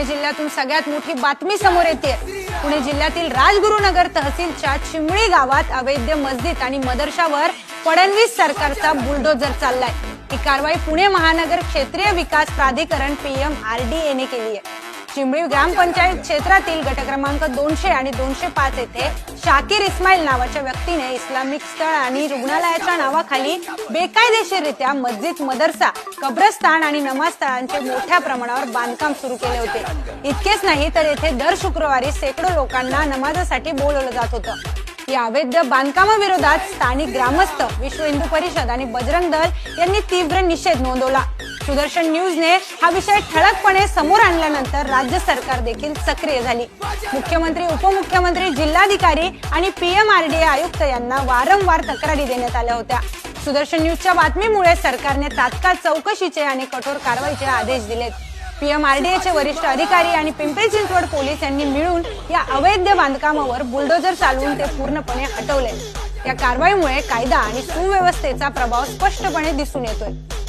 पुणे जिल्ह्यातून सगळ्यात मोठी बातमी समोर येते। पुणे जिल्ह्यातील राजगुरुनगर तहसीलच्या चिमळी गावात अवैध मस्जिद आणि मदरशावर फडणवीस सरकारचा बुलडोजर चाललाय। ही कारवाई पुणे महानगर क्षेत्रीय विकास प्राधिकरण PMRDA ने केली आहे। चिमळी ग्रामपंचायत क्षेत्रातील गट क्रमांक 200 आणि 205 येथे शाकीर इस्माईल नावाच्या व्यक्तीने इस्लामिक स्थळ आणि रुग्णालयाच्या नावाखाली बेकायदेशीररित्या मस्जिद, मदरसा, कब्रस्तान आणि नमाज स्थळांचे मोठ्या प्रमाणावर बांधकाम सुरू केले होते। इतकेच नाही तर येथे दर शुक्रवारी शेकडो लोकांना नमाजासाठी बोलवलं जात होतं। या अवैध बांधकामाविरोधात स्थानिक ग्रामस्थ, विश्व हिंदू परिषद आणि बजरंग दल यांनी तीव्र निषेध नोंदवला। सुदर्शन न्यूजने हा विषय ठळकपणे समोर आणल्यानंतर राज्य सरकार देखील सक्रिय झाली। मुख्यमंत्री, उपमुख्यमंत्री, जिल्हाधिकारी आणि PMRDA आयुक्त यांना वारंवार तक्रारी देण्यात आल्या होत्या। सुदर्शन न्यूजच्या बातमीमुळे सरकारने तात्काळ चौकशीचे आणि कठोर कारवाईचे आदेश दिलेत। PMRDAचे वरिष्ठ अधिकारी आणि पिंपरी चिंचवड पोलीस यांनी मिळून या अवैध बांधकामावर बुलडोजर चालवून ते पूर्णपणे हटवले। या कारवाईमुळे कायदा आणि सुव्यवस्थेचा प्रभाव स्पष्टपणे दिसून येतोय।